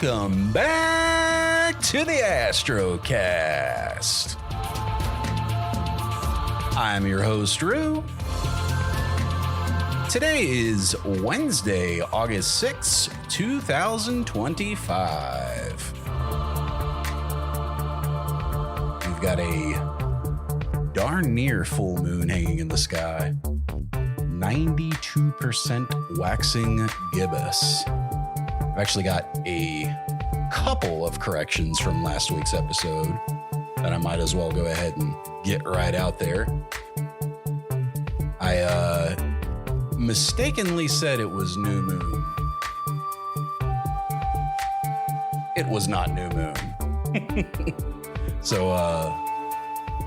Welcome back to the Astrocast. I'm your host, Drew. Today is Wednesday, August 6, 2025. We've got a darn near full moon hanging in the sky. 92% waxing gibbous. I've actually got a couple of corrections from last week's episode that I might as well go ahead and get right out there. I mistakenly said it was new moon. It was not new moon. So,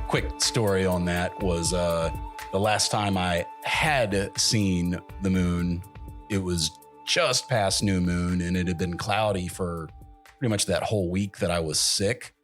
quick story on that was the last time I had seen the moon, it was just past new moon, and it had been cloudy for pretty much that whole week that I was sick,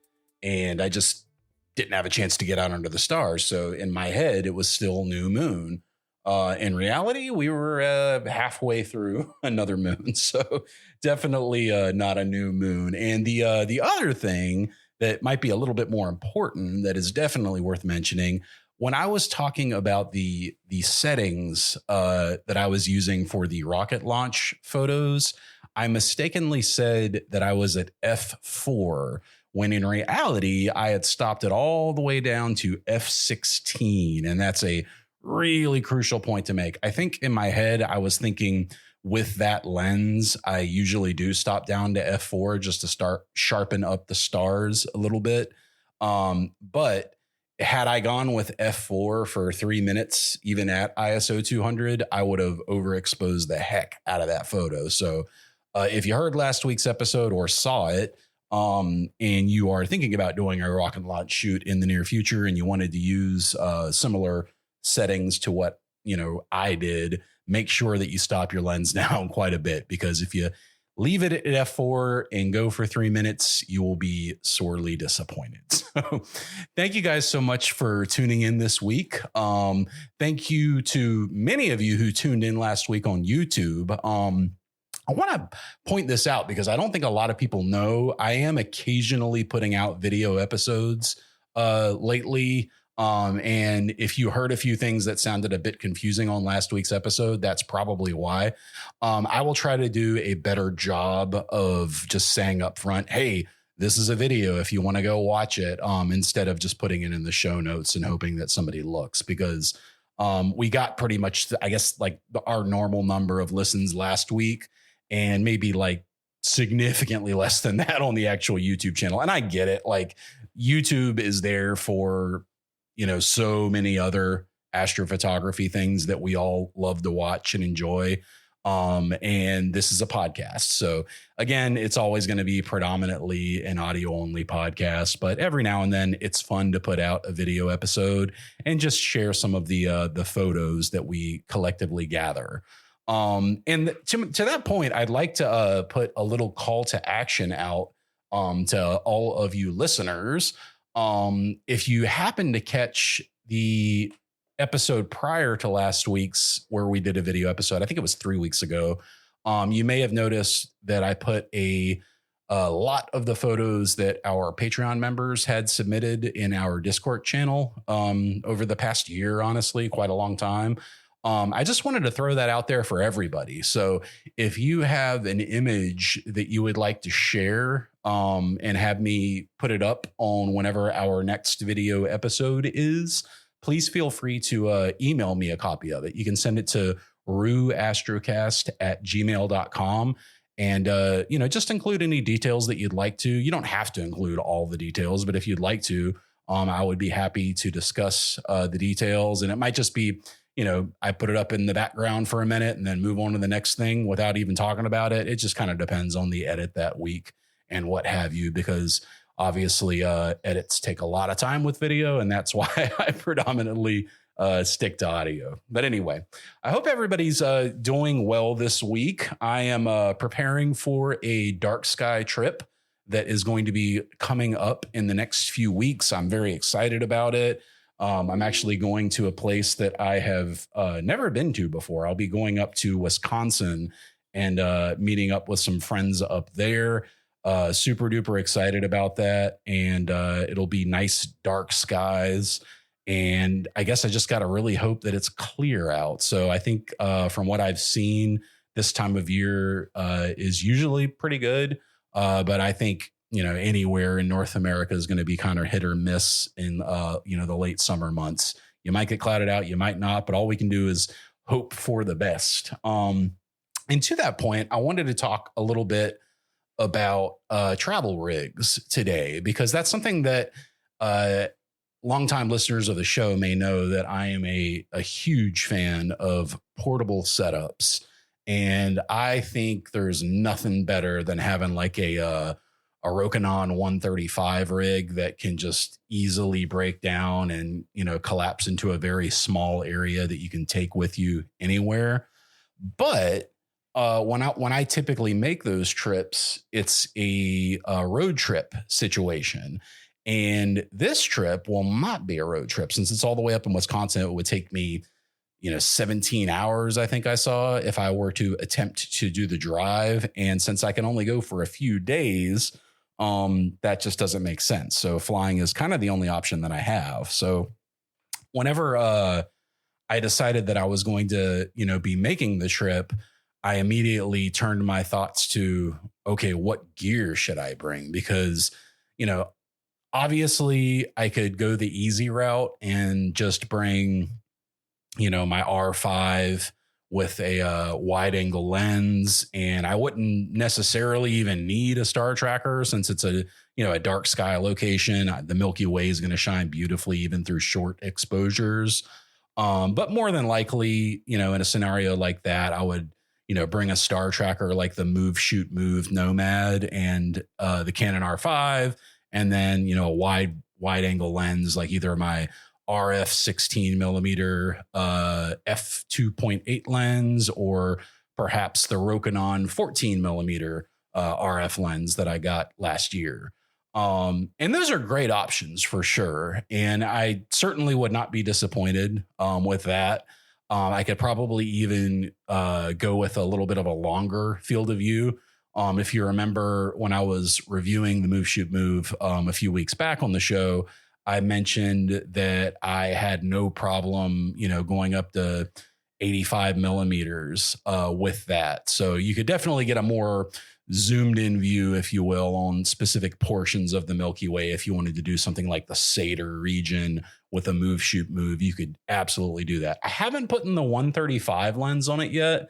and I just didn't have a chance to get out under the stars. So in my head, it was still new moon. In reality, we were halfway through another moon, so definitely not a new moon. And the other thing that might be a little bit more important that is definitely worth mentioning, when I was talking about the settings that I was using for the rocket launch photos, I mistakenly said that I was at F4, when in reality, I had stopped it all the way down to F16. And that's a really crucial point to make. I think in my head, I was thinking with that lens, I usually do stop down to F4 just to start sharpen up the stars a little bit. But had I gone with F4 for 3 minutes, even at ISO 200, I would have overexposed the heck out of that photo. So if you heard last week's episode or saw it, and you are thinking about doing a rocket launch shoot in the near future, and you wanted to use similar settings to what I did, make sure that you stop your lens down quite a bit, because if you leave it at F4 and go for 3 minutes, you will be sorely disappointed. So thank you guys so much for tuning in this week. Thank you to many of you who tuned in last week on YouTube. I want to point this out because I don't think a lot of people know I am occasionally putting out video episodes lately. And if you heard a few things that sounded a bit confusing on last week's episode, that's probably why. I will try to do a better job of just saying up front, hey, this is a video if you want to go watch it, instead of just putting it in the show notes and hoping that somebody looks, because we got pretty much, I guess, like our normal number of listens last week, and maybe like significantly less than that on the actual YouTube channel. And I get it. Like, YouTube is there for so many other astrophotography things that we all love to watch and enjoy. And this is a podcast. So again, it's always going to be predominantly an audio only podcast, but every now and then it's fun to put out a video episode and just share some of the photos that we collectively gather. And to that point, I'd like to put a little call to action out to all of you listeners. If you happen to catch the episode prior to last week's, where we did a video episode, I think it was 3 weeks ago, you may have noticed that I put a lot of the photos that our Patreon members had submitted in our Discord channel over the past year, honestly, quite a long time. I just wanted to throw that out there for everybody. So if you have an image that you would like to share and have me put it up on whenever our next video episode is, please feel free to email me a copy of it. You can send it to ruastrocast@gmail.com. And, just include any details that you'd like to. You don't have to include all the details, but if you'd like to, I would be happy to discuss the details. And it might just be, I put it up in the background for a minute and then move on to the next thing without even talking about it. It just kind of depends on the edit that week and what have you, because obviously edits take a lot of time with video, and that's why I predominantly stick to audio. But anyway, I hope everybody's doing well this week. I am preparing for a dark sky trip that is going to be coming up in the next few weeks. I'm very excited about it. I'm actually going to a place that I have never been to before. I'll be going up to Wisconsin and meeting up with some friends up there. Super duper excited about that. And it'll be nice dark skies. And I guess I just got to really hope that it's clear out. So I think from what I've seen, this time of year is usually pretty good. But I think, anywhere in North America is going to be kind of hit or miss in, the late summer months. You might get clouded out, you might not, but all we can do is hope for the best. And to that point, I wanted to talk a little bit about travel rigs today, because that's something that longtime listeners of the show may know that I am a huge fan of portable setups. And I think there's nothing better than having like a Rokinon 135 rig that can just easily break down and, collapse into a very small area that you can take with you anywhere. But when I typically make those trips, it's a road trip situation. And this trip will not be a road trip, since it's all the way up in Wisconsin. It would take me, 17 hours, I think I saw, if I were to attempt to do the drive. And since I can only go for a few days, that just doesn't make sense. So flying is kind of the only option that I have. So whenever I decided that I was going to, be making the trip, I immediately turned my thoughts to, okay, what gear should I bring? Because, obviously I could go the easy route and just bring, my R5 with a wide angle lens. And I wouldn't necessarily even need a star tracker, since it's a dark sky location. The Milky Way is going to shine beautifully even through short exposures. But more than likely, in a scenario like that, I would, bring a star tracker like the Move Shoot Move Nomad and the Canon R5, and then, a wide angle lens like either my RF 16 millimeter f2.8 lens, or perhaps the Rokinon 14 millimeter RF lens that I got last year. And those are great options for sure. And I certainly would not be disappointed with that. I could probably even go with a little bit of a longer field of view. If you remember when I was reviewing the Move Shoot Move a few weeks back on the show, I mentioned that I had no problem, going up to 85 millimeters with that. So you could definitely get a more zoomed in view, if you will, on specific portions of the Milky Way. If you wanted to do something like the Satyr region with a Move Shoot Move, you could absolutely do that. I haven't put in the 135 lens on it yet.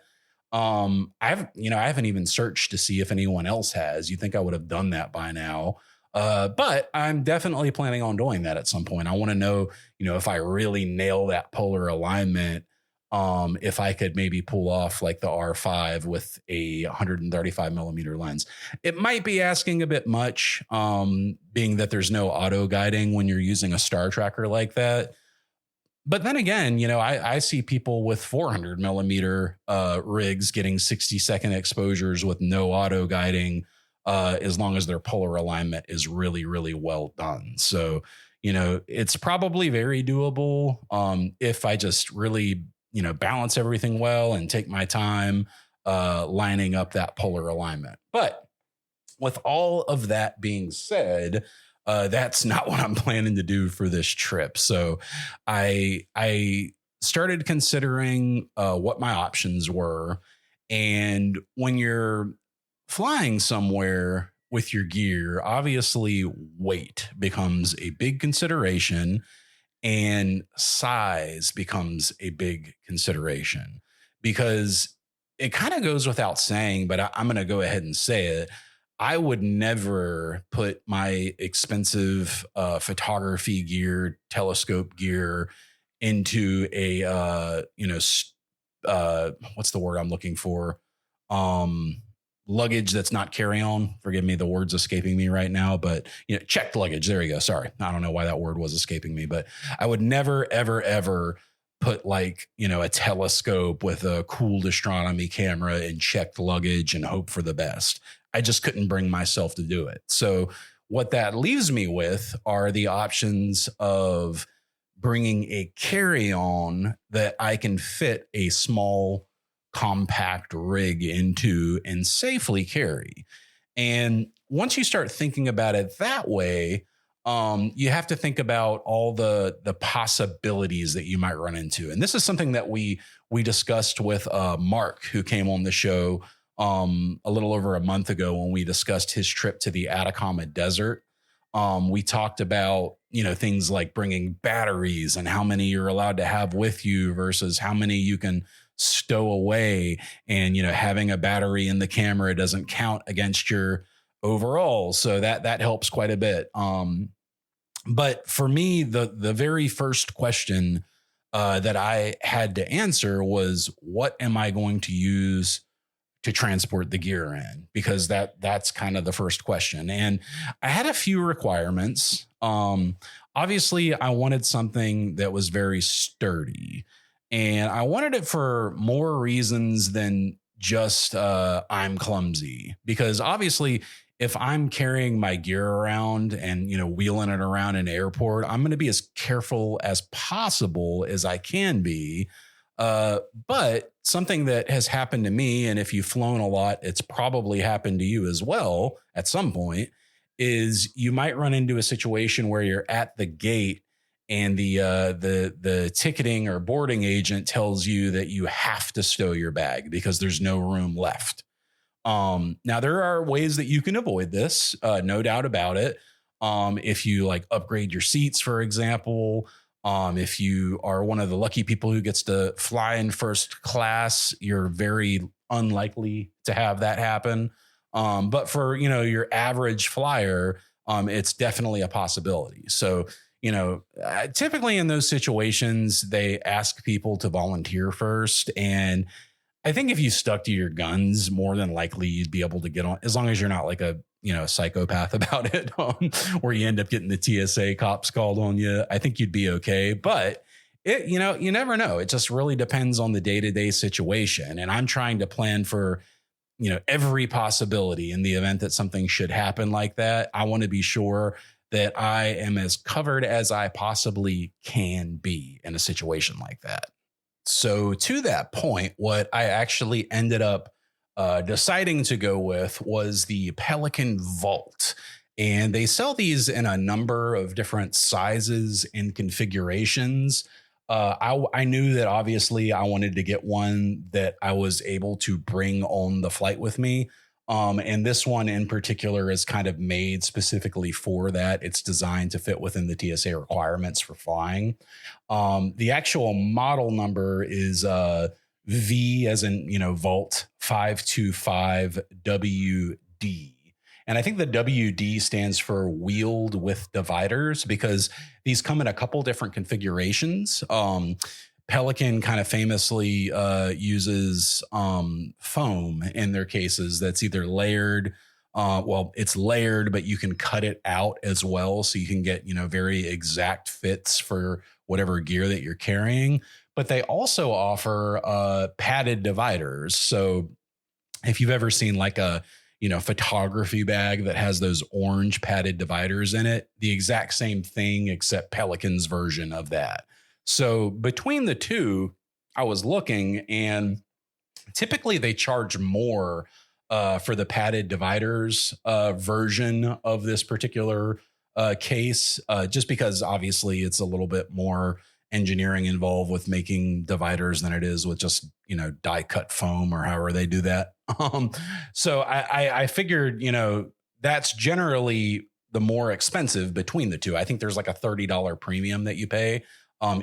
I haven't even searched to see if anyone else has. You think I would have done that by now. But I'm definitely planning on doing that at some point. I want to know, if I really nail that polar alignment, if I could maybe pull off like the R5 with a 135 millimeter lens. It might be asking a bit much, being that there's no auto guiding when you're using a star tracker like that. But then again, I see people with 400 millimeter rigs getting 60-second exposures with no auto guiding, as long as their polar alignment is really, really well done. So, it's probably very doable if I just really, balance everything well and take my time lining up that polar alignment. But with all of that being said, that's not what I'm planning to do for this trip. So I started considering what my options were. And when you're flying somewhere with your gear, obviously weight becomes a big consideration and size becomes a big consideration, because it kind of goes without saying, but I'm going to go ahead and say it. I would never put my expensive photography gear, telescope gear into a, what's the word I'm looking for? Luggage that's not carry-on. Forgive me, the word's escaping me right now, but checked luggage. There you go. Sorry. I don't know why that word was escaping me, but I would never, ever, ever put like, a telescope with a cooled astronomy camera in checked luggage and hope for the best. I just couldn't bring myself to do it. So what that leaves me with are the options of bringing a carry-on that I can fit a small compact rig into and safely carry. And once you start thinking about it that way, you have to think about all the possibilities that you might run into. And this is something that we discussed with Mark, who came on the show a little over a month ago when we discussed his trip to the Atacama Desert. We talked about, things like bringing batteries and how many you're allowed to have with you versus how many you can stow away. And, having a battery in the camera doesn't count against your overall. So that helps quite a bit. But for me, the very first question that I had to answer was, what am I going to use to transport the gear in? Because that's kind of the first question. And I had a few requirements. Obviously, I wanted something that was very sturdy, and I wanted it for more reasons than just I'm clumsy. Because obviously, if I'm carrying my gear around and, wheeling it around an airport, I'm going to be as careful as possible as I can be. But something that has happened to me, and if you've flown a lot, it's probably happened to you as well at some point, is you might run into a situation where you're at the gate and the ticketing or boarding agent tells you that you have to stow your bag because there's no room left. Now there are ways that you can avoid this, no doubt about it. If you upgrade your seats, for example, if you are one of the lucky people who gets to fly in first class, you're very unlikely to have that happen. But for, your average flyer, it's definitely a possibility. So, typically in those situations, they ask people to volunteer first. And I think if you stuck to your guns, more than likely you'd be able to get on, as long as you're not like a psychopath about it, where you end up getting the TSA cops called on you. I think you'd be okay. But you never know. It just really depends on the day-to-day situation. And I'm trying to plan for, every possibility in the event that something should happen like that. I want to be sure that I am as covered as I possibly can be in a situation like that. So to that point, what I actually ended up deciding to go with was the Pelican Vault. And they sell these in a number of different sizes and configurations. I knew that obviously I wanted to get one that I was able to bring on the flight with me. And this one in particular is kind of made specifically for that. It's designed to fit within the TSA requirements for flying. The actual model number is V as in, Vault 525WD. And I think the WD stands for wheeled with dividers, because these come in a couple different configurations. Pelican kind of famously uses foam in their cases that's either layered. It's layered, but you can cut it out as well. So you can get, very exact fits for whatever gear that you're carrying. But they also offer padded dividers. So if you've ever seen like a photography bag that has those orange padded dividers in it, the exact same thing, except Pelican's version of that. So between the two, I was looking, and typically they charge more for the padded dividers version of this particular case, just because obviously it's a little bit more engineering involved with making dividers than it is with just, die cut foam or however they do that. So I figured, that's generally the more expensive between the two. I think there's like a $30 premium that you pay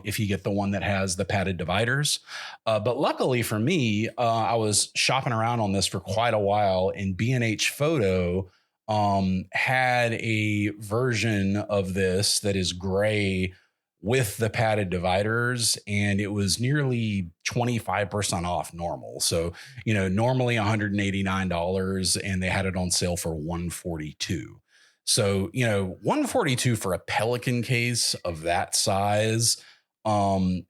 if you get the one that has the padded dividers. But luckily for me, I was shopping around on this for quite a while, and B&H Photo had a version of this that is gray with the padded dividers, and it was nearly 25% off normal. So, normally $189, and they had it on sale for $142. So, $142 for a Pelican case of that size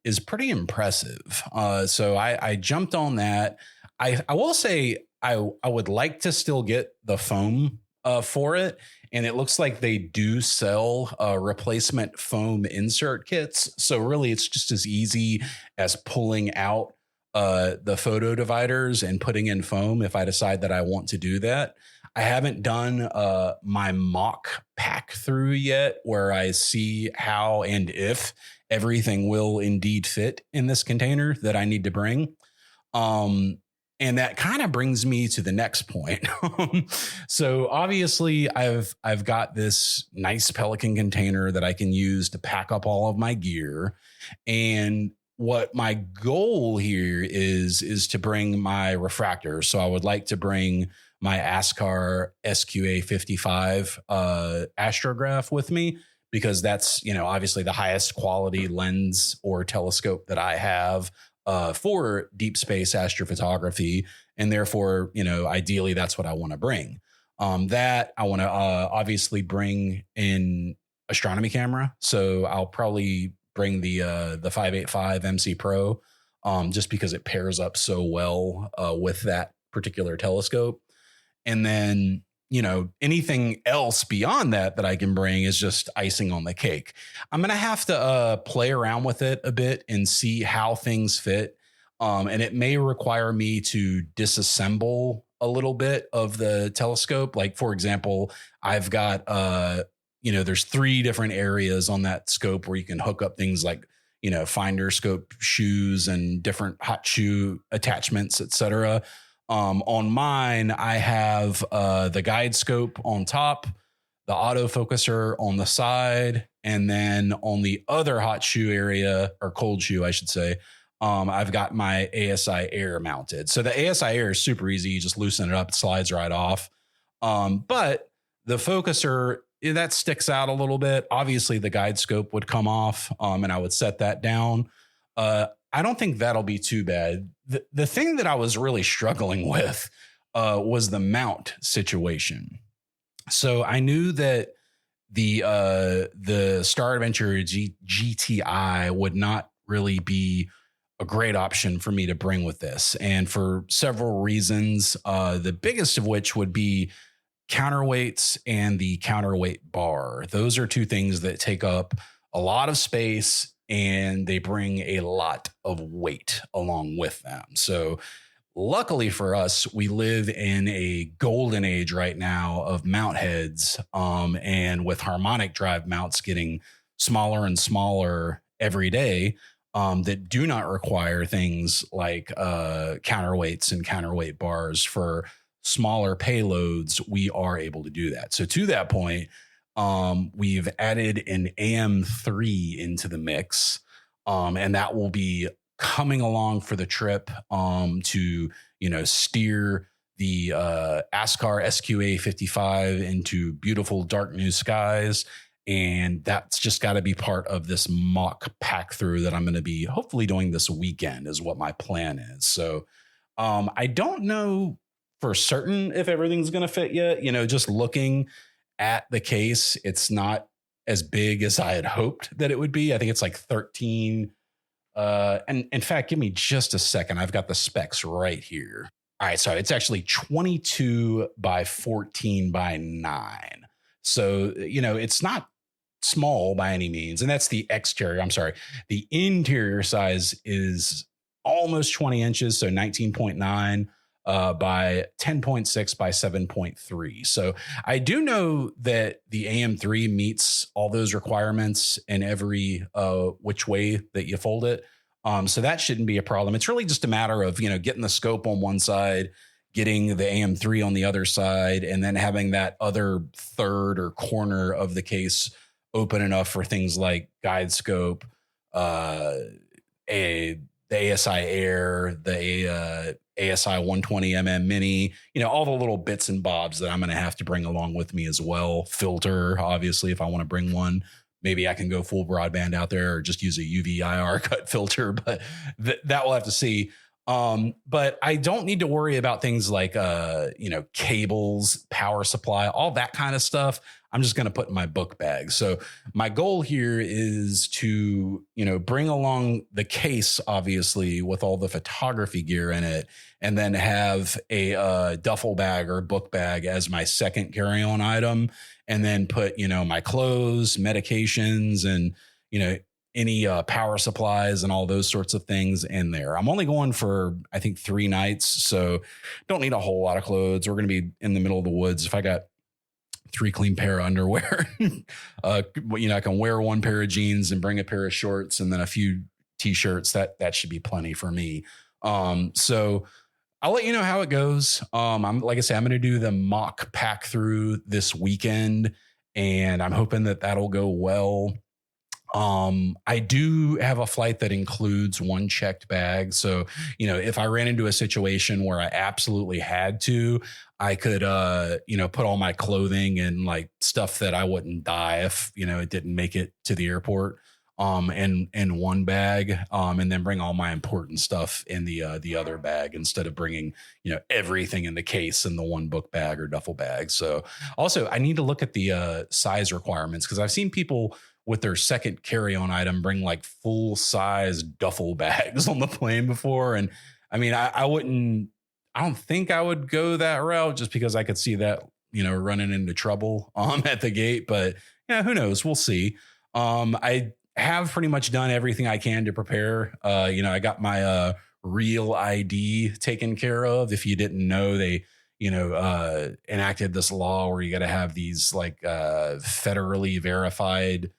is pretty impressive. So I jumped on that. I will say I would like to still get the foam for it. And it looks like they do sell replacement foam insert kits. So really, it's just as easy as pulling out the photo dividers and putting in foam if I decide that I want to do that. I haven't done my mock pack through yet where I see how and if everything will indeed fit in this container that I need to bring. Um, and that kind of brings me to the next point. So obviously I've got this nice Pelican container that I can use to pack up all of my gear. And what my goal here is to bring my refractor. So I would like to bring my ASCAR SQA 55 astrograph with me, because that's, obviously the highest quality lens or telescope that I have for deep space astrophotography. And therefore, ideally that's what I want to bring. That I want to obviously bring in astronomy camera. So I'll probably bring the 585 MC Pro, just because it pairs up so well with that particular telescope. And then, anything else beyond that I can bring is just icing on the cake. I'm going to have to play around with it a bit and see how things fit. And it may require me to disassemble a little bit of the telescope. Like, for example, I've got, there's 3 different areas on that scope where you can hook up things like, finder scope shoes and different hot shoe attachments, etc. On mine, I have the guide scope on top, the autofocuser on the side, and then on the other hot shoe area, or cold shoe, I should say, I've got my ASI Air mounted. So the ASI Air is super easy. You just loosen it up, it slides right off. But the focuser, that sticks out a little bit. Obviously, the guide scope would come off, and I would set that down. I don't think that'll be too bad. The thing that I was really struggling with was the mount situation. So I knew that the Star Adventure GTI would not really be a great option for me to bring with this, and for several reasons. The biggest of which would be counterweights and the counterweight bar. Those are 2 things that take up a lot of space, and they bring a lot of weight along with them. So luckily for us, we live in a golden age right now of mount heads, and with harmonic drive mounts getting smaller and smaller every day, that do not require things like counterweights and counterweight bars for smaller payloads, we are able to do that. So to that point, we've added an AM3 into the mix, and that will be coming along for the trip to, steer the ASCAR SQA 55 into beautiful dark new skies. And that's just got to be part of this mock pack through that I'm going to be hopefully doing this weekend, is what my plan is. So I don't know for certain if everything's going to fit yet. Just looking at the case, it's not as big as I had hoped that it would be. I think it's like 13. And in fact, give me just a second. I've got the specs right here. All right. So it's actually 22 by 14 by 9. So, it's not small by any means. And that's the exterior. I'm sorry. The interior size is almost 20 inches. So 19.9 by 10.6 by 7.3. So I do know that the AM3 meets all those requirements in every which way that you fold it. So that shouldn't be a problem. It's really just a matter of, getting the scope on one side, getting the AM3 on the other side, and then having that other third or corner of the case open enough for things like guide scope, the ASI Air, the ASI 120mm Mini, all the little bits and bobs that I'm going to have to bring along with me as well. Filter, obviously, if I want to bring one. Maybe I can go full broadband out there or just use a UV IR cut filter, but that we'll have to see. But I don't need to worry about things like, cables, power supply, all that kind of stuff. I'm just going to put in my book bag. So my goal here is to, bring along the case, obviously, with all the photography gear in it, and then have a duffel bag or book bag as my second carry-on item, and then put, my clothes, medications, and, any power supplies and all those sorts of things in there. I'm only going for, I think, 3 nights, so don't need a whole lot of clothes. We're going to be in the middle of the woods. If I got 3 clean pair of underwear, I can wear 1 pair of jeans and bring a pair of shorts and then a few t-shirts. That should be plenty for me. So I'll let you know how it goes. Like I said, I'm going to do the mock pack through this weekend, and I'm hoping that that'll go well. I do have a flight that includes 1 checked bag. So, if I ran into a situation where I absolutely had to, I could, put all my clothing and like stuff that I wouldn't die if, it didn't make it to the airport, in 1 bag, and then bring all my important stuff in the other bag instead of bringing, everything in the case in the 1 book bag or duffel bag. So also I need to look at the, size requirements, because I've seen people with their second carry-on item bring like full size duffel bags on the plane before. And I mean, I don't think I would go that route, just because I could see that, running into trouble at the gate, but yeah, who knows? We'll see. I have pretty much done everything I can to prepare. I got my real ID taken care of. If you didn't know, they enacted this law where you got to have these like federally verified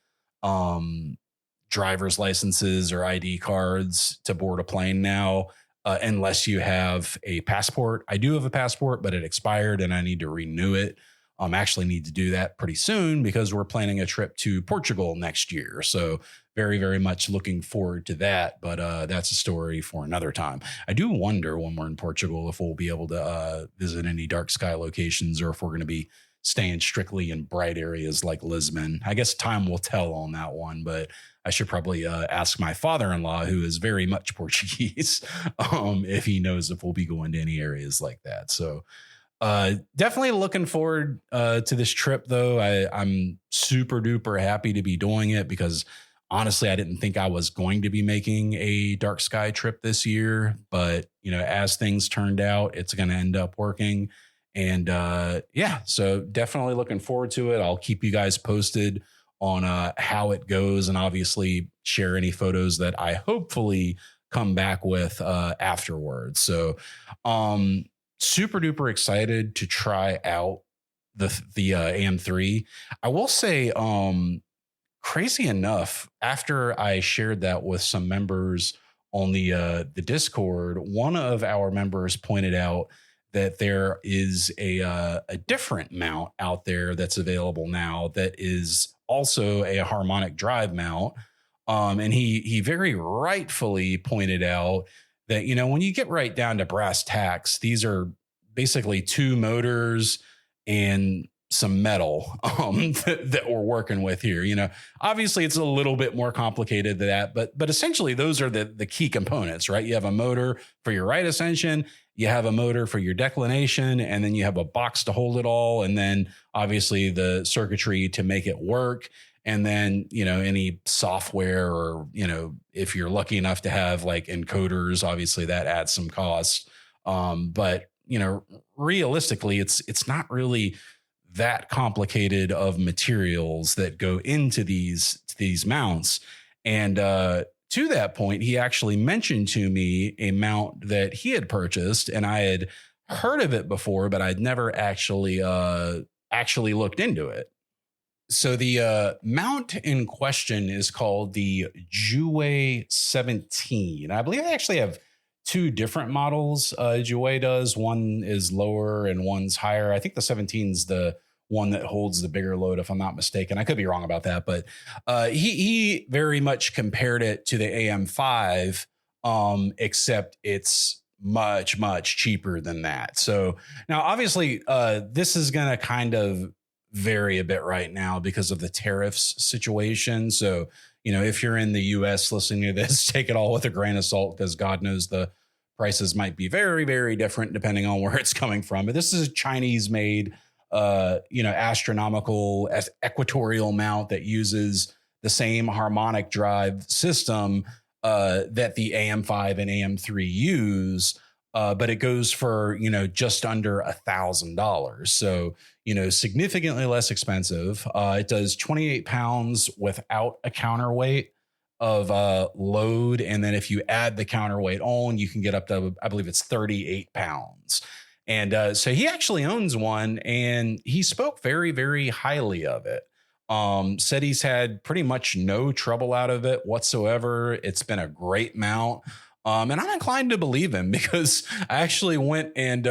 driver's licenses or ID cards to board a plane now, unless you have a passport. I do have a passport, but it expired and I need to renew it. Actually need to do that pretty soon because we're planning a trip to Portugal next year. So very, very much looking forward to that. But that's a story for another time. I do wonder when we're in Portugal if we'll be able to visit any dark sky locations, or if we're going to be staying strictly in bright areas like Lisbon. I guess time will tell on that one, but I should probably ask my father-in-law, who is very much Portuguese, if he knows if we'll be going to any areas like that. So definitely looking forward to this trip, though. I'm super duper happy to be doing it, because honestly, I didn't think I was going to be making a dark sky trip this year, but as things turned out, it's going to end up working. And so definitely looking forward to it. I'll keep you guys posted on how it goes, and obviously share any photos that I hopefully come back with afterwards. So super duper excited to try out the AM3. I will say, crazy enough, after I shared that with some members on the Discord, one of our members pointed out that there is a different mount out there that's available now that is also a harmonic drive mount. And he very rightfully pointed out that, when you get right down to brass tacks, these are basically 2 motors and some metal that we're working with here. Obviously it's a little bit more complicated than that, but essentially those are the key components, right? You have a motor for your right ascension, you have a motor for your declination, and then you have a box to hold it all. And then obviously the circuitry to make it work. And then, any software, or, if you're lucky enough to have like encoders, obviously that adds some costs. But, realistically, it's not really that complicated of materials that go into these mounts. And to that point, he actually mentioned to me a mount that he had purchased, and I had heard of it before, but I'd never actually looked into it. So the mount in question is called the Jouet 17. I believe they actually have 2 different models. Jouet does. One is lower and one's higher. I think the 17 is the one that holds the bigger load, if I'm not mistaken. I could be wrong about that, but he very much compared it to the AM5, except it's much, much cheaper than that. So now, obviously, this is going to kind of vary a bit right now because of the tariffs situation. So, if you're in the US listening to this, take it all with a grain of salt, because God knows the prices might be very, very different depending on where it's coming from. But this is a Chinese made, astronomical equatorial mount that uses the same harmonic drive system that the AM5 and AM3 use. But it goes for, just under $1,000. So, significantly less expensive. It does 28 pounds without a counterweight. of load. And then if you add the counterweight on, you can get up to, I believe it's 38 pounds. And so he actually owns one, and he spoke very, very highly of it. Said he's had pretty much no trouble out of it whatsoever. It's been a great mount. And I'm inclined to believe him, because I actually went and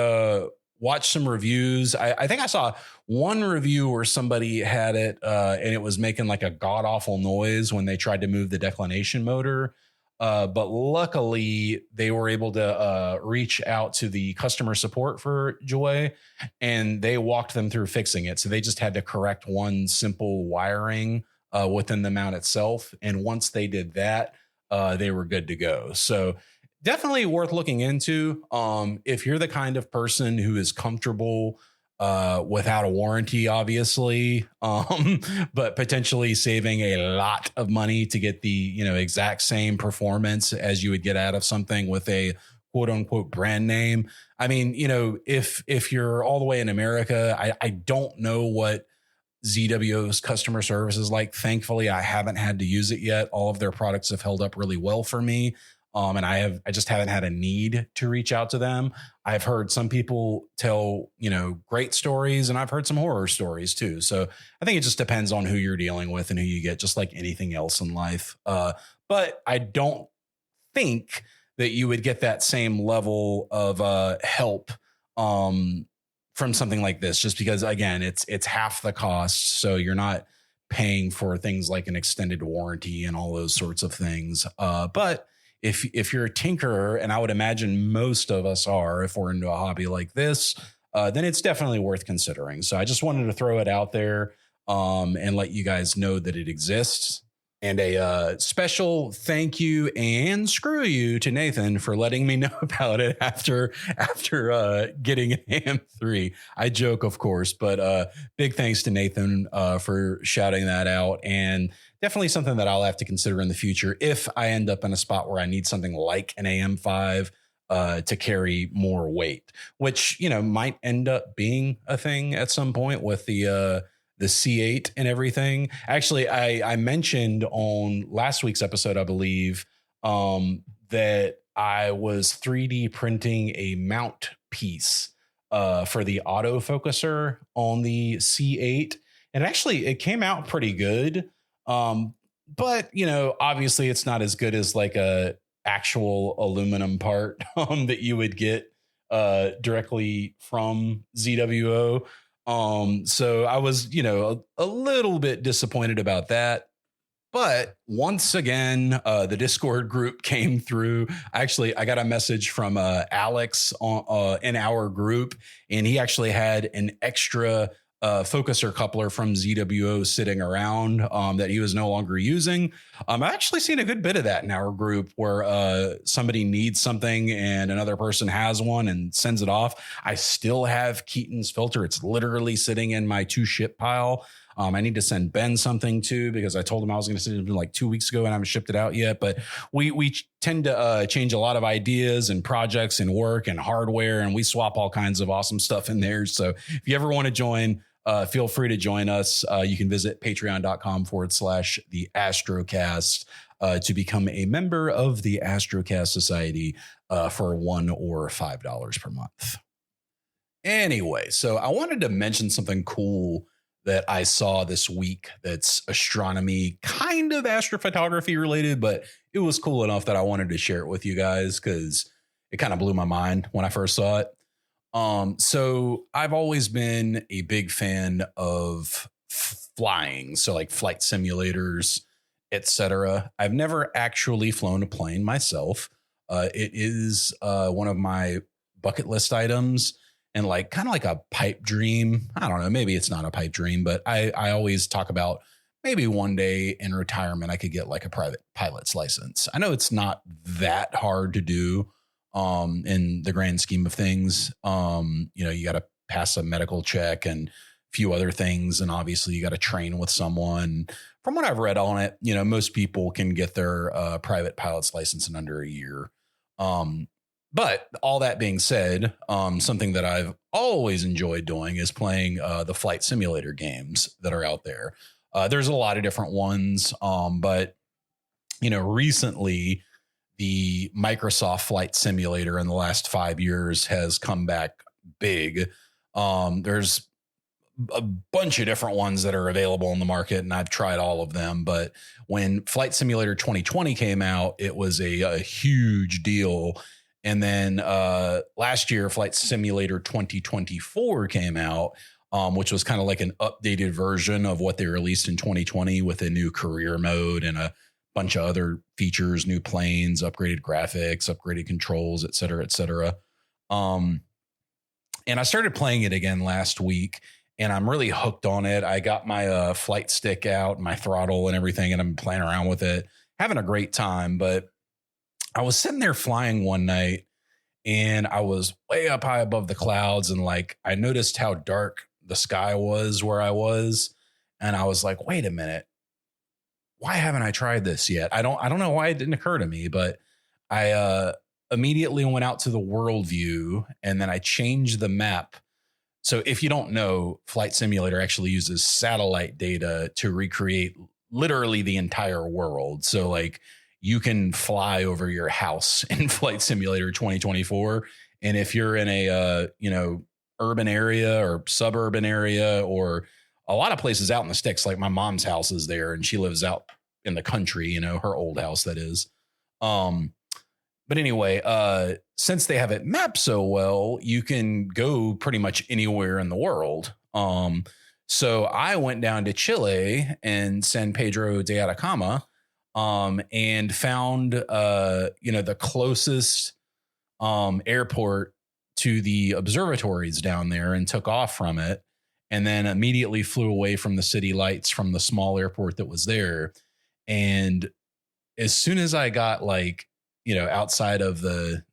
watched some reviews. I think I saw one review where somebody had it and it was making like a god awful noise when they tried to move the declination motor. But luckily they were able to reach out to the customer support for Joy, and they walked them through fixing it. So they just had to correct one simple wiring within the mount itself. And once they did that, they were good to go. So definitely worth looking into. If you're the kind of person who is comfortable without a warranty, obviously, but potentially saving a lot of money to get the, exact same performance as you would get out of something with a quote unquote brand name. I mean, if you're all the way in America, I don't know what ZWO's customer service is like. Thankfully, I haven't had to use it yet. All of their products have held up really well for me. And I just haven't had a need to reach out to them. I've heard some people tell, great stories, and I've heard some horror stories too. So I think it just depends on who you're dealing with and who you get, just like anything else in life. But I don't think that you would get that same level of help from something like this, just because, again, it's half the cost. So you're not paying for things like an extended warranty and all those sorts of things. But if you're a tinkerer, and I would imagine most of us are, if we're into a hobby like this, then it's definitely worth considering. So I just wanted to throw it out there and let you guys know that it exists. And a special thank you and screw you to Nathan for letting me know about it after getting an AM3. I joke, of course, but big thanks to Nathan for shouting that out. And definitely something that I'll have to consider in the future if I end up in a spot where I need something like an AM5 to carry more weight, which, might end up being a thing at some point with the C8 and everything. Actually, I mentioned on last week's episode, I believe, that I was 3D printing a mount piece for the autofocuser on the C8. And actually, it came out pretty good. But, obviously it's not as good as like a actual aluminum part that you would get directly from ZWO. So I was, a little bit disappointed about that. But once again, the Discord group came through. Actually, I got a message from Alex in our group, and he actually had an extra focuser coupler from ZWO sitting around that he was no longer using. I've actually seen a good bit of that in our group where somebody needs something and another person has one and sends it off. I still have Keaton's filter. It's literally sitting in my to ship pile. I need to send Ben something too, because I told him I was going to send it like 2 weeks ago and I haven't shipped it out yet. But we tend to change a lot of ideas and projects and work and hardware, and we swap all kinds of awesome stuff in there. So if you ever want to join, feel free to join us. You can visit patreon.com/the Astrocast to become a member of the Astrocast Society for $1 or $5 per month. Anyway, so I wanted to mention something cool that I saw this week that's astronomy, kind of astrophotography related, but it was cool enough that I wanted to share it with you guys because it kind of blew my mind when I first saw it. So I've always been a big fan of flying, so like flight simulators, etc. I've never actually flown a plane myself. It is one of my bucket list items, and like kind of like a pipe dream. I don't know, maybe it's not a pipe dream, but I always talk about maybe one day in retirement I could get like a private pilot's license. I know it's not that hard to do. In the grand scheme of things, you got to pass a medical check and a few other things. And obviously you got to train with someone. From what I've read on it, most people can get their private pilot's license in under a year. But all that being said, something that I've always enjoyed doing is playing the flight simulator games that are out there. There's a lot of different ones, but recently the Microsoft Flight Simulator in the last 5 years has come back big. There's a bunch of different ones that are available in the market, and I've tried all of them. But when Flight Simulator 2020 came out, it was a huge deal. And then last year, Flight Simulator 2024 came out, which was kind of like an updated version of what they released in 2020 with a new career mode and a bunch of other features, new planes, upgraded graphics, upgraded controls, et cetera, et cetera. And I started playing it again last week, and I'm really hooked on it. I got my flight stick out, my throttle and everything, and I'm playing around with it, having a great time. But I was sitting there flying one night, and I was way up high above the clouds, and like I noticed how dark the sky was where I was, and I was like, wait a minute, why haven't I tried this yet? I don't know why it didn't occur to me, but I immediately went out to the world view, and then I changed the map. So if you don't know, Flight Simulator actually uses satellite data to recreate literally the entire world. So like you can fly over your house in Flight Simulator 2024. And if you're in a, urban area or suburban area, or a lot of places out in the sticks, like my mom's house is there and she lives out in the country, her old house, that is. But anyway, since they have it mapped so well, you can go pretty much anywhere in the world. So I went down to Chile and San Pedro de Atacama, and found, the closest airport to the observatories down there, and took off from it, and then immediately flew away from the city lights from the small airport that was there. And as soon as I got outside of the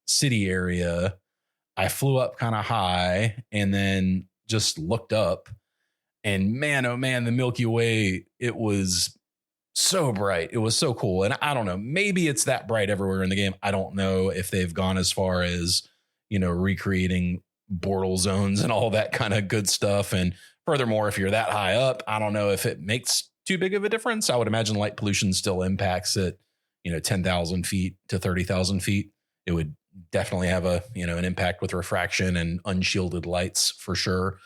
city area, I flew up kind of high and then just looked up, and man, oh man, the Milky Way, it was so bright. It was so cool. And I don't know, maybe it's that bright everywhere in the game. I don't know if they've gone as far as, recreating bortle zones and all that kind of good stuff. And furthermore, if you're that high up, I don't know if it makes too big of a difference. I would imagine light pollution still impacts it. 10,000 feet to 30,000 feet, it would definitely have an impact with refraction and unshielded lights for sure.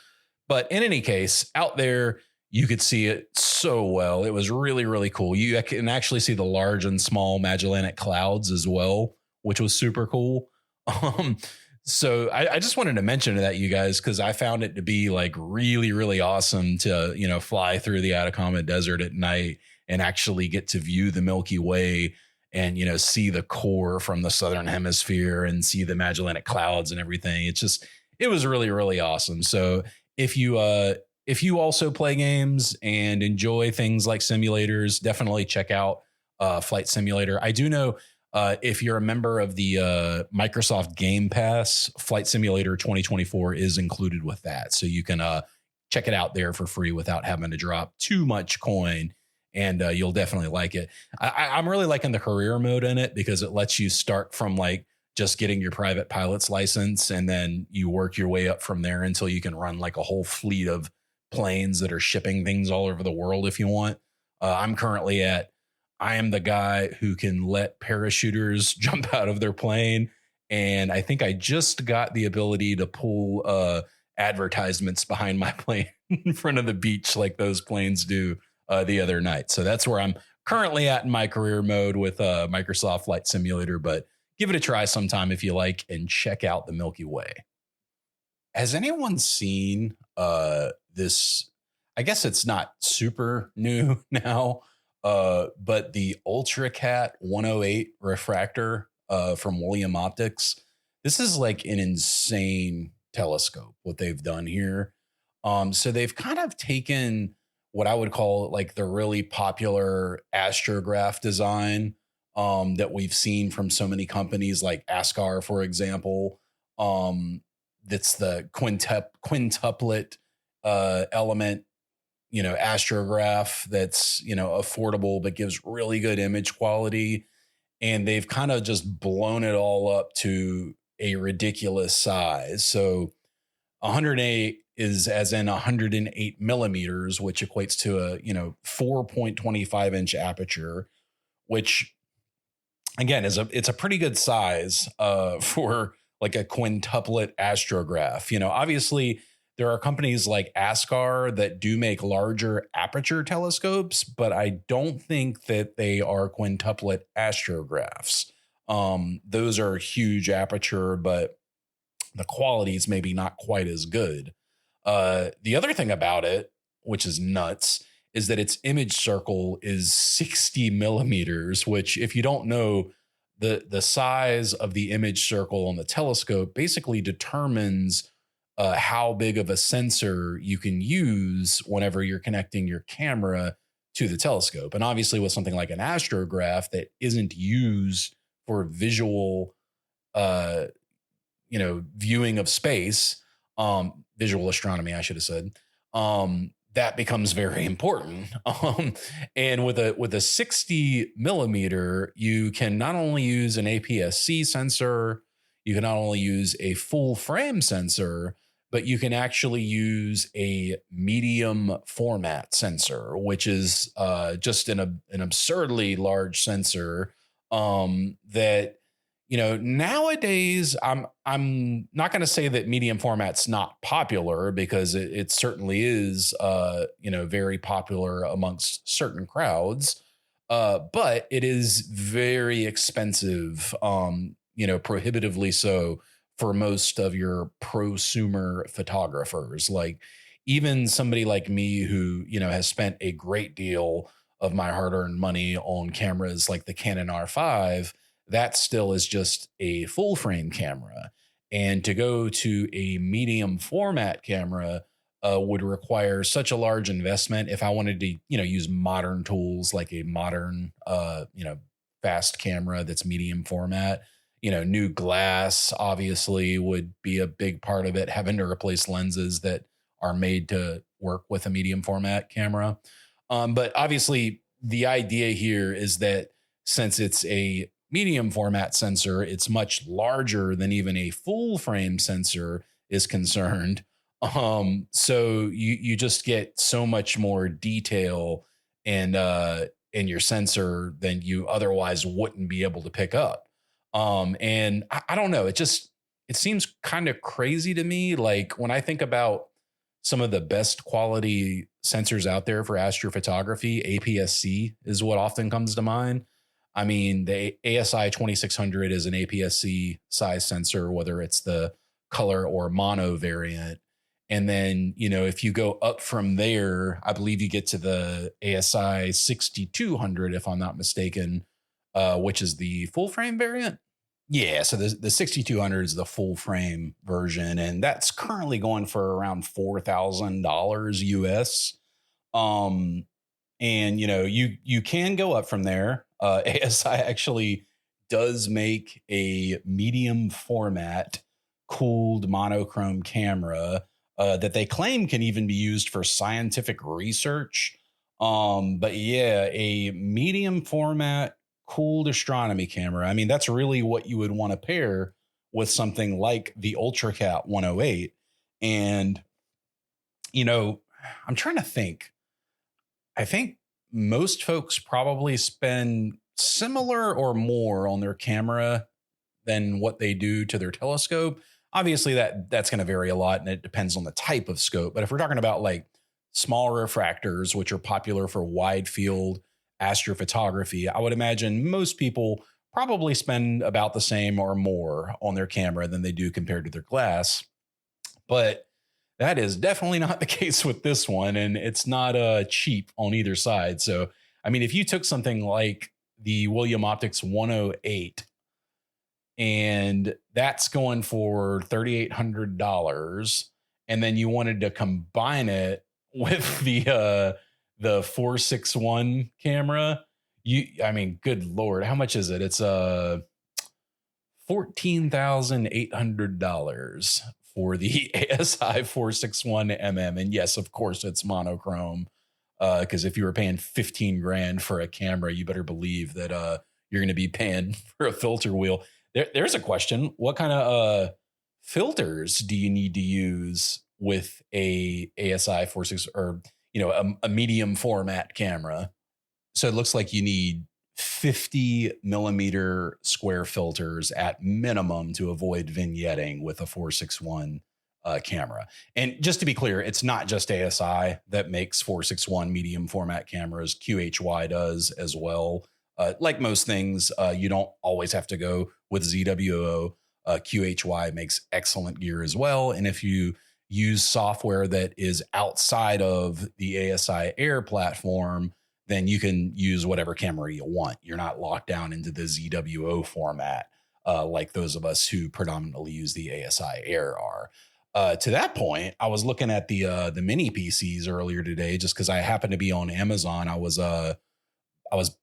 But in any case, out there, you could see it so well. It was really, really cool. You can actually see the large and small Magellanic Clouds as well, which was super cool. So I just wanted to mention that, you guys, because I found it to be like really, really awesome to, fly through the Atacama Desert at night and actually get to view the Milky Way and, see the core from the southern hemisphere and see the Magellanic Clouds and everything. It was really, really awesome. So if you also play games and enjoy things like simulators, definitely check out Flight Simulator. I do know if you're a member of the Microsoft Game Pass, Flight Simulator 2024 is included with that. So you can check it out there for free without having to drop too much coin. And you'll definitely like it. I'm really liking the career mode in it because it lets you start from like just getting your private pilot's license, and then you work your way up from there until you can run like a whole fleet of planes that are shipping things all over the world if you want. I'm currently I am the guy who can let parachuters jump out of their plane. And I think I just got the ability to pull advertisements behind my plane in front of the beach like those planes do the other night. So that's where I'm currently at in my career mode with Microsoft Flight Simulator, but give it a try sometime if you like, and check out the Milky Way. Has anyone seen this? I guess it's not super new now, but the Ultracat 108 refractor from William Optics. This is like an insane telescope, what they've done here. So they've kind of taken what I would call like the really popular astrograph design that we've seen from so many companies like Askar, for example. That's the quintuplet element, astrograph that's, affordable, but gives really good image quality. And they've kind of just blown it all up to a ridiculous size. So 108 is as in 108 millimeters, which equates to a, 4.25 inch aperture which again it's a pretty good size for like a quintuplet astrograph. You know, obviously there are companies like Askar that do make larger aperture telescopes, but I don't think that they are quintuplet astrographs. Those are huge aperture, but the quality is maybe not quite as good. The other thing about it, which is nuts, is that its image circle is 60 millimeters, which, if you don't know, the size of the image circle on the telescope basically determines how big of a sensor you can use whenever you're connecting your camera to the telescope. And obviously, with something like an astrograph that isn't used for visual, viewing of space, visual astronomy, I should have said, that becomes very important. And with a 60 millimeter, you can not only use an APS-C sensor, you can not only use a full frame sensor, but you can actually use a medium format sensor, which is just an absurdly large sensor that, you know, nowadays I'm not going to say that medium format's not popular, because it certainly is, very popular amongst certain crowds. But it is very expensive, prohibitively so for most of your prosumer photographers. Like even somebody like me who, has spent a great deal of my hard-earned money on cameras like the Canon R5, that still is just a full frame camera. And to go to a medium format camera would require such a large investment. If I wanted to, use modern tools like a modern, fast camera that's medium format, new glass obviously would be a big part of it, having to replace lenses that are made to work with a medium format camera. But obviously the idea here is that since it's a medium format sensor, it's much larger than even a full frame sensor is concerned. So you just get so much more detail in your sensor than you otherwise wouldn't be able to pick up. And I don't know, it seems kind of crazy to me. Like when I think about some of the best quality sensors out there for astrophotography, APS-C is what often comes to mind. I mean, the ASI 2600 is an APS-C size sensor, whether it's the color or mono variant. And then, if you go up from there, I believe you get to the ASI 6200, if I'm not mistaken, which is the full frame variant. Yeah, so the 6200 is the full frame version, and that's currently going for around $4,000 US. And you can go up from there. ASI actually does make a medium format cooled monochrome camera that they claim can even be used for scientific research. But yeah, a medium format cooled astronomy camera. I mean, that's really what you would want to pair with something like the UltraCat 108. And, I'm trying to think. I think most folks probably spend similar or more on their camera than what they do to their telescope. Obviously, that's going to vary a lot, and it depends on the type of scope. But if we're talking about like small refractors, which are popular for wide field astrophotography, I would imagine most people probably spend about the same or more on their camera than they do compared to their glass. But that is definitely not the case with this one, and it's not cheap on either side. So, I mean, if you took something like the William Optics 108, and that's going for $3,800, and then you wanted to combine it with the 461 camera, good Lord, how much is it? It's $14,800 for the ASI 461 and yes, of course it's monochrome. Because if you were paying 15 grand for a camera, you better believe that you're going to be paying for a filter wheel. There's a question: what kind of filters do you need to use with a ASI 46 or a medium format camera? So it looks like you need 50 millimeter square filters at minimum to avoid vignetting with a 461 camera. And just to be clear, it's not just ASI that makes 461 medium format cameras. QHY does as well. Like most things, you don't always have to go with ZWO. QHY makes excellent gear as well. And if you use software that is outside of the ASI Air platform, then you can use whatever camera you want. You're not locked down into the ZWO format like those of us who predominantly use the ASI Air are. To that point, I was looking at the mini PCs earlier today just because I happened to be on Amazon. I was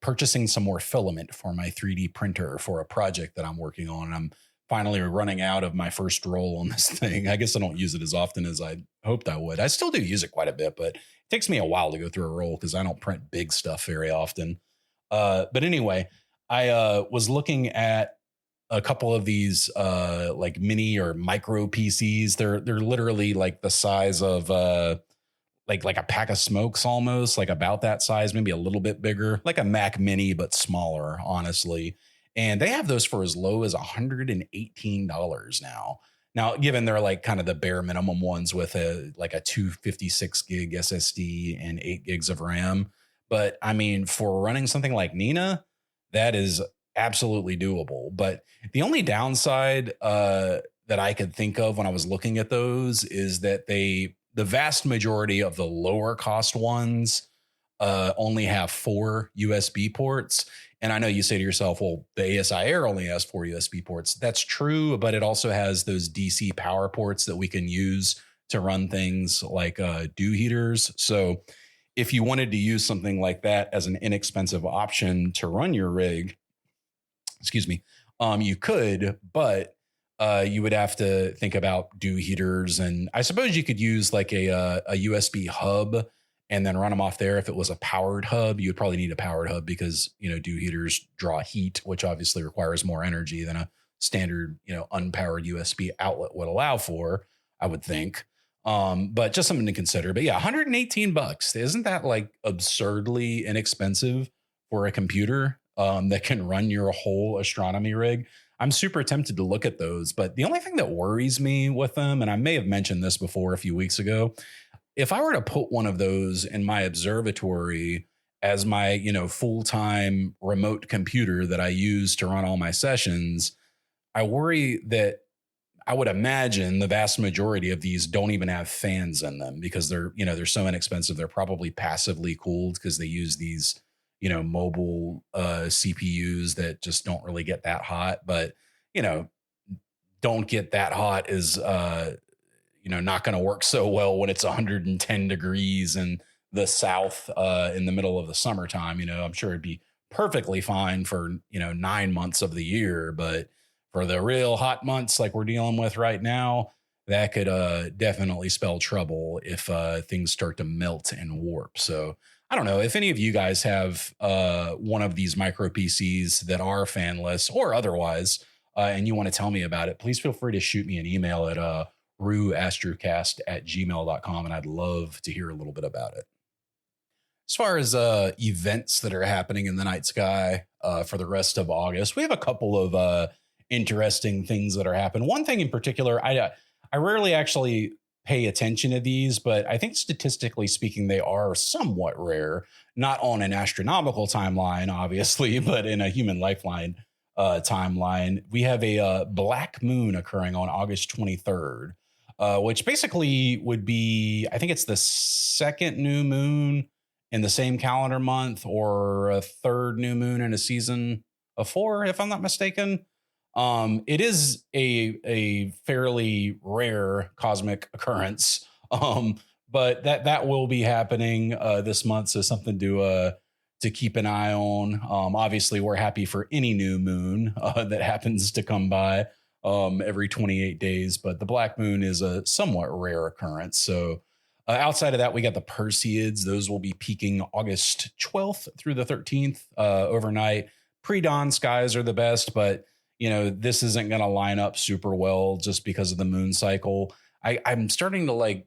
purchasing some more filament for my 3D printer for a project that I'm working on. And I'm finally running out of my first roll on this thing. I guess I don't use it as often as I hoped I would. I still do use it quite a bit, but it takes me a while to go through a roll because I don't print big stuff very often. But anyway, I was looking at a couple of these like mini or micro PCs. They're literally like the size of like a pack of smokes, almost like about that size, maybe a little bit bigger, like a Mac Mini, but smaller, honestly. And they have those for as low as $118 now. Now, given they're like kind of the bare minimum ones with a 256 gig SSD and 8 gigs of RAM. But I mean, for running something like Nina, that is absolutely doable. But the only downside that I could think of when I was looking at those is that the vast majority of the lower cost ones only have 4 USB ports. And I know you say to yourself, well, the ASI Air only has 4 USB ports. That's true, but it also has those DC power ports that we can use to run things like dew heaters. So if you wanted to use something like that as an inexpensive option to run your rig, you could, but you would have to think about dew heaters. And I suppose you could use like a USB hub and then run them off there. If it was a powered hub, you would probably need a powered hub because, dew heaters draw heat, which obviously requires more energy than a standard, unpowered USB outlet would allow for, I would think. But just something to consider. But yeah, $118. Isn't that like absurdly inexpensive for a computer that can run your whole astronomy rig? I'm super tempted to look at those, but the only thing that worries me with them, and I may have mentioned this before a few weeks ago, if I were to put one of those in my observatory as my, full-time remote computer that I use to run all my sessions, I worry that I would imagine the vast majority of these don't even have fans in them because they're so inexpensive. They're probably passively cooled because they use these, mobile CPUs that just don't really get that hot, but, don't get that hot is, not going to work so well when it's 110 degrees in the South in the middle of the summertime. I'm sure it'd be perfectly fine for, 9 months of the year, but for the real hot months like we're dealing with right now, that could definitely spell trouble if things start to melt and warp. So I don't know if any of you guys have one of these micro PCs that are fanless or otherwise, and you want to tell me about it, please feel free to shoot me an email at astrocast@gmail.com, and I'd love to hear a little bit about it. As far as events that are happening in the night sky for the rest of August, we have a couple of interesting things that are happening. One thing in particular, I rarely actually pay attention to these, but I think statistically speaking, they are somewhat rare, not on an astronomical timeline, obviously, but in a human lifeline timeline. We have a black moon occurring on August 23rd. Which basically would be, I think it's the second new moon in the same calendar month or a third new moon in a season of 4, if I'm not mistaken. It is a fairly rare cosmic occurrence, but that will be happening this month. So something to keep an eye on. Obviously, we're happy for any new moon that happens to come by every 28 days, but the black moon is a somewhat rare occurrence. So outside of that, we got the Perseids. Those will be peaking August 12th through the 13th overnight. Pre-dawn skies are the best, but this isn't going to line up super well just because of the moon cycle. I'm starting to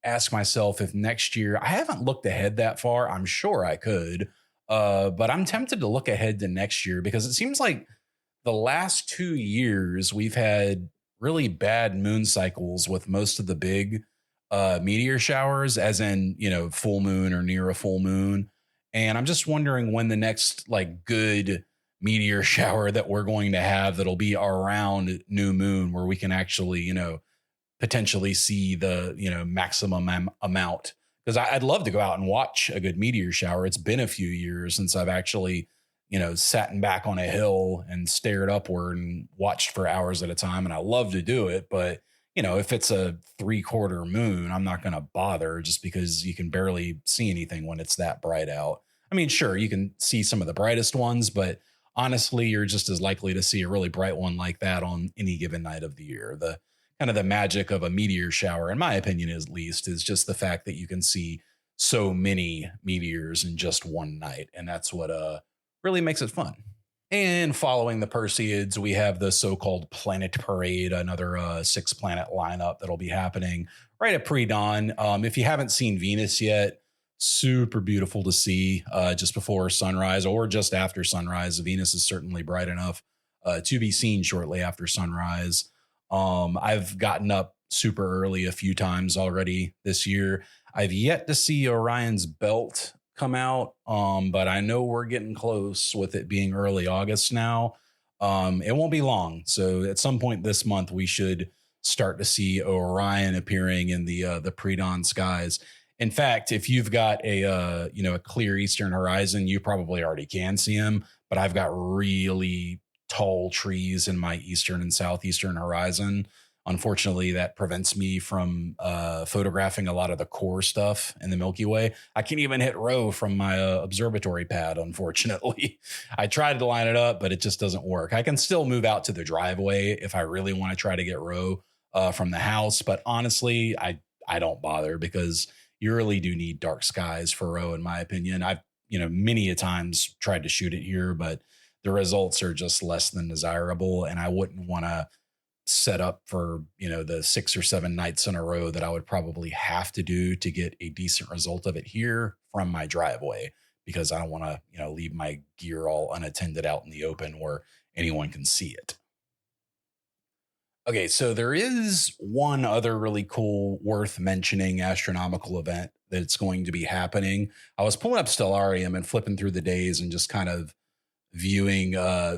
ask myself if next year, I haven't looked ahead that far. I'm sure I could, But I'm tempted to look ahead to next year because it seems like the last 2 years we've had really bad moon cycles with most of the big meteor showers, as in, full moon or near a full moon. And I'm just wondering when the next like good meteor shower that we're going to have that'll be around new moon where we can actually, potentially see the, maximum amount. Because I'd love to go out and watch a good meteor shower. It's been a few years since I've actually, sat back on a hill and stared upward and watched for hours at a time. And I love to do it. But, if it's a 3/4 moon, I'm not going to bother just because you can barely see anything when it's that bright out. I mean, sure, you can see some of the brightest ones, but honestly, you're just as likely to see a really bright one like that on any given night of the year. The kind of the magic of a meteor shower, in my opinion, at least, is just the fact that you can see so many meteors in just one night. And that's what really makes it fun. And following the Perseids, we have the so-called Planet Parade, another 6-planet lineup that'll be happening right at pre-dawn. If you haven't seen Venus yet, super beautiful to see just before sunrise or just after sunrise. Venus is certainly bright enough to be seen shortly after sunrise. I've gotten up super early a few times already this year. I've yet to see Orion's belt come out, but I know we're getting close with it being early August now. It won't be long. So at some point this month, we should start to see Orion appearing in the pre-dawn skies. In fact, if you've got a clear eastern horizon, you probably already can see him. But I've got really tall trees in my eastern and southeastern horizon. Unfortunately, that prevents me from photographing a lot of the core stuff in the Milky Way. I can't even hit Rho from my observatory pad, unfortunately. I tried to line it up, but it just doesn't work. I can still move out to the driveway if I really want to try to get Rho from the house. But honestly, I don't bother because you really do need dark skies for Rho, in my opinion. I've, many a times tried to shoot it here, but the results are just less than desirable. And I wouldn't want to set up for, the 6 or 7 nights in a row that I would probably have to do to get a decent result of it here from my driveway, because I don't want to, leave my gear all unattended out in the open where anyone can see it. Okay, so there is one other really cool, worth mentioning astronomical event that's going to be happening. I was pulling up Stellarium and flipping through the days and just kind of viewing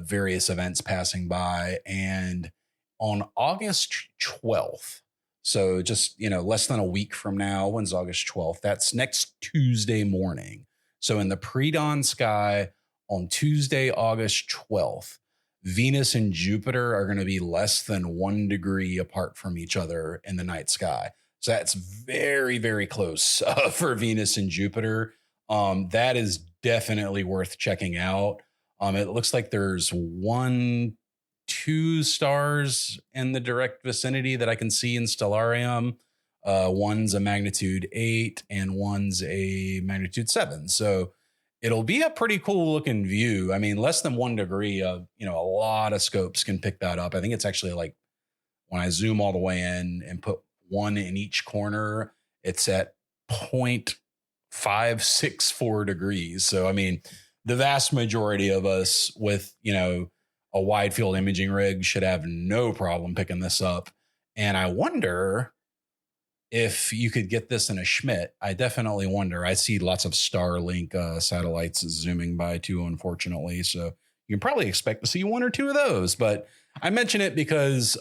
various events passing by. And on August 12th, so just, less than a week from now, when's August 12th? That's next Tuesday morning. So in the pre-dawn sky on Tuesday, August 12th, Venus and Jupiter are going to be less than 1 degree apart from each other in the night sky. So that's very, very close for Venus and Jupiter. That is definitely worth checking out. It looks like there's 2 stars in the direct vicinity that I can see in Stellarium. One's a magnitude 8 and one's a magnitude 7. So it'll be a pretty cool looking view. I mean, less than 1 degree, a lot of scopes can pick that up. I think it's actually like when I zoom all the way in and put one in each corner, it's at 0.564 degrees. So, I mean, the vast majority of us with, a wide field imaging rig should have no problem picking this up. And I wonder if you could get this in a Schmidt. I definitely wonder. I see lots of Starlink satellites zooming by too, unfortunately. So you can probably expect to see 1 or 2 of those. But I mention it because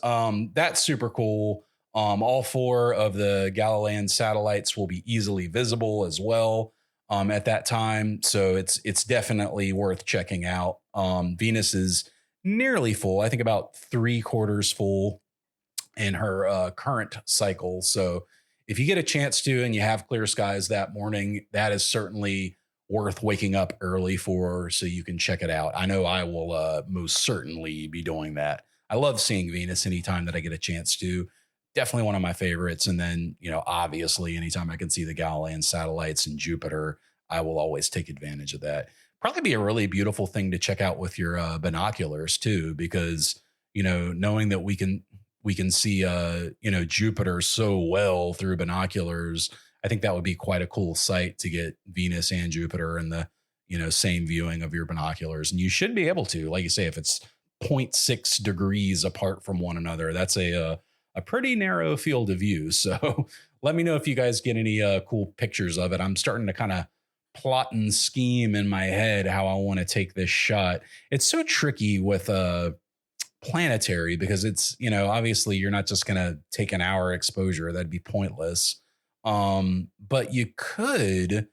that's super cool. All 4 of the Galilean satellites will be easily visible as well at that time. So it's definitely worth checking out. Venus is nearly full. I think about 3/4 full in her current cycle. So if you get a chance to, and you have clear skies that morning, that is certainly worth waking up early for, so you can check it out. I know I will most certainly be doing that. I love seeing Venus anytime that I get a chance to. Definitely one of my favorites. And then, obviously anytime I can see the Galilean satellites and Jupiter, I will always take advantage of that. Probably be a really beautiful thing to check out with your binoculars too, because, knowing that we can see, Jupiter so well through binoculars, I think that would be quite a cool sight to get Venus and Jupiter in the, same viewing of your binoculars. And you should be able to, like you say, if it's 0.6 degrees apart from one another, that's a pretty narrow field of view. So let me know if you guys get any cool pictures of it. I'm starting to kind of plot and scheme in my head how I want to take this shot. It's so tricky with planetary because it's, obviously you're not just going to take an hour exposure. That'd be pointless. But you could,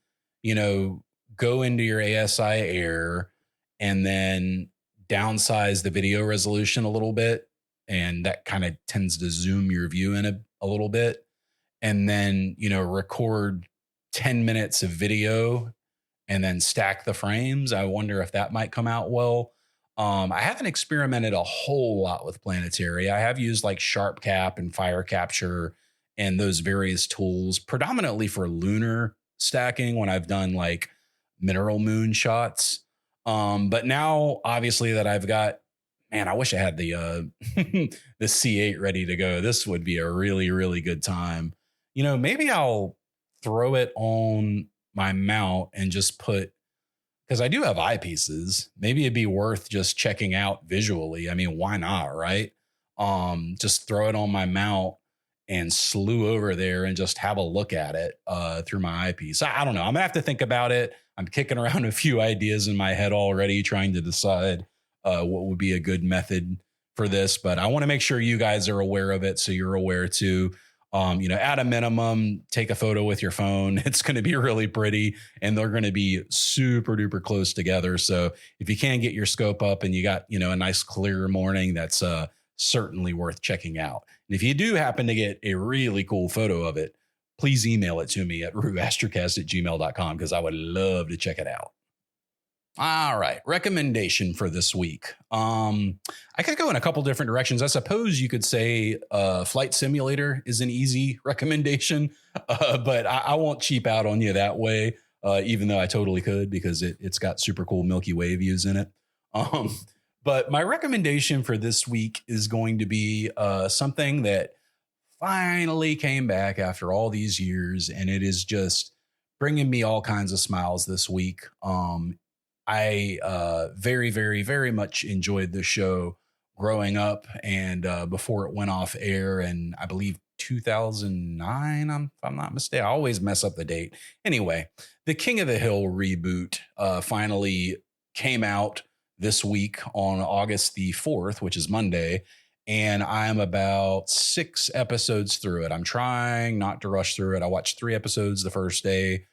go into your ASI Air and then downsize the video resolution a little bit. And that kind of tends to zoom your view in a little bit. And then, record 10 minutes of video and then stack the frames. I wonder if that might come out well. I haven't experimented a whole lot with planetary. I have used like Sharp Cap and Fire Capture and those various tools, predominantly for lunar stacking when I've done like mineral moon shots. But now, obviously, that I've got, man, I wish I had the the C8 ready to go. This would be a really, really good time. Maybe I'll throw it on my mount and just put, because I do have eyepieces. Maybe it'd be worth just checking out visually. I mean, why not, right? Just throw it on my mount and slew over there and just have a look at it through my eyepiece. I don't know. I'm gonna have to think about it. I'm kicking around a few ideas in my head already, trying to decide what would be a good method for this. But I want to make sure you guys are aware of it, so you're aware too. At a minimum, take a photo with your phone. It's going to be really pretty and they're going to be super duper close together. So if you can get your scope up and you got, a nice clear morning, that's certainly worth checking out. And if you do happen to get a really cool photo of it, please email it to me at astrocast@gmail.com because I would love to check it out. All right. Recommendation for this week. I could go in a couple different directions. I suppose you could say Flight Simulator is an easy recommendation, but I won't cheap out on you that way, even though I totally could because it's got super cool Milky Way views in it. But my recommendation for this week is going to be something that finally came back after all these years, and it is just bringing me all kinds of smiles this week. I very, very, very much enjoyed the show growing up and before it went off air, and I believe 2009, if I'm not mistaken. I always mess up the date. Anyway, the King of the Hill reboot finally came out this week on August the 4th, which is Monday, and I'm about 6 episodes through it. I'm trying not to rush through it. I watched 3 episodes the first day,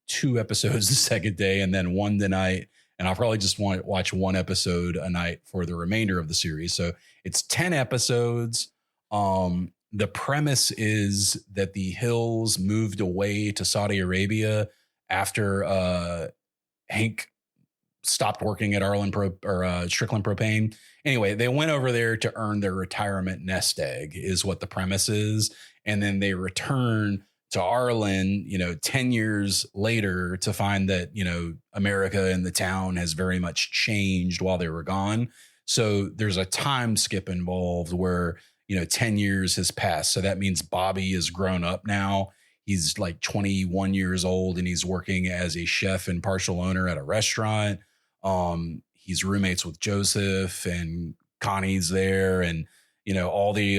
2 episodes the second day, and then 1 tonight. And I'll probably just want to watch 1 episode a night for the remainder of the series. So it's 10 episodes. The premise is that the Hills moved away to Saudi Arabia after Hank stopped working at Strickland Propane. Anyway, they went over there to earn their retirement nest egg is what the premise is. And then they return to Arlen, 10 years later to find that, America and the town has very much changed while they were gone. So there's a time skip involved where, 10 years has passed. So that means Bobby is grown up now. He's like 21 years old and he's working as a chef and partial owner at a restaurant. He's roommates with Joseph and Connie's there, and all the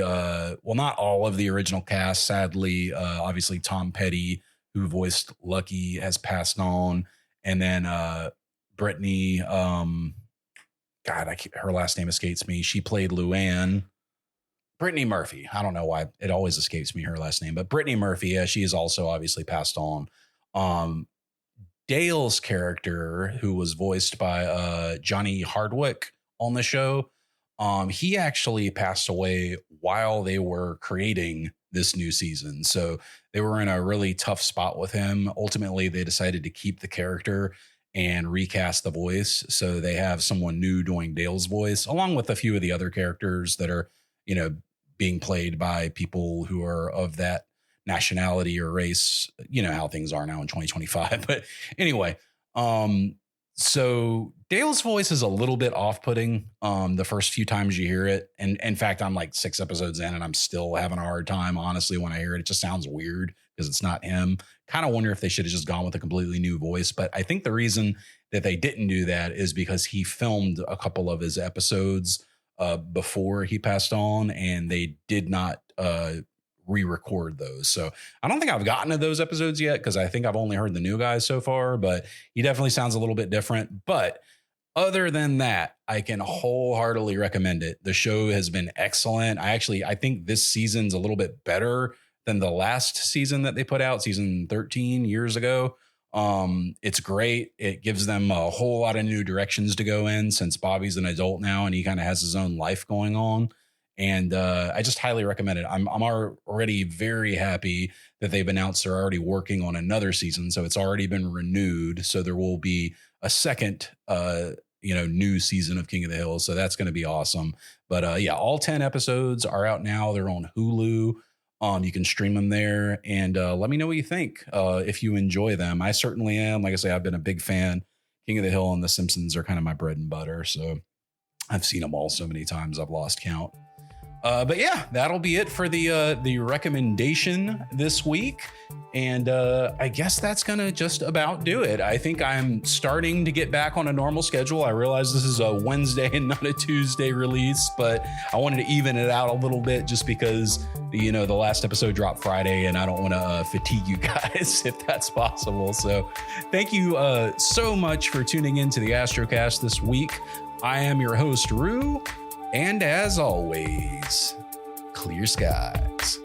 not all of the original cast, sadly. Obviously Tom Petty, who voiced Lucky, has passed on, and then Brittany, her last name escapes me. She played Luann. Brittany Murphy. I don't know why it always escapes me her last name, but Brittany Murphy, she is also obviously passed on. Dale's character, who was voiced by Johnny Hardwick on the show, he actually passed away while they were creating this new season. So they were in a really tough spot with him. Ultimately, they decided to keep the character and recast the voice. So they have someone new doing Dale's voice, along with a few of the other characters that are, being played by people who are of that nationality or race. You know how things are now in 2025. But anyway, so Dale's voice is a little bit off-putting the first few times you hear it. And in fact, I'm like 6 episodes in and I'm still having a hard time, honestly, when I hear it. It just sounds weird because it's not him. Kind of wonder if they should have just gone with a completely new voice. But I think the reason that they didn't do that is because he filmed a couple of his episodes before he passed on, and they did not re-record those. So I don't think I've gotten to those episodes yet because I think I've only heard the new guys so far, but he definitely sounds a little bit different. But other than that, I can wholeheartedly recommend it. The show has been excellent. I think this season's a little bit better than the last season that they put out, season 13 years ago. It's great. It gives them a whole lot of new directions to go in since Bobby's an adult now and he kind of has his own life going on. And I just highly recommend it. I'm already very happy that they've announced they're already working on another season. So it's already been renewed. So there will be a second, new season of King of the Hill. So that's going to be awesome. But yeah, all 10 episodes are out now. They're on Hulu. You can stream them there and let me know what you think if you enjoy them. I certainly am. Like I say, I've been a big fan. King of the Hill and The Simpsons are kind of my bread and butter. So I've seen them all so many times I've lost count. But yeah, that'll be it for the recommendation this week. And I guess that's going to just about do it. I think I'm starting to get back on a normal schedule. I realize this is a Wednesday and not a Tuesday release, but I wanted to even it out a little bit just because, the last episode dropped Friday and I don't want to fatigue you guys if that's possible. So thank you so much for tuning in to the Astrocast this week. I am your host, Rue. And as always, clear skies.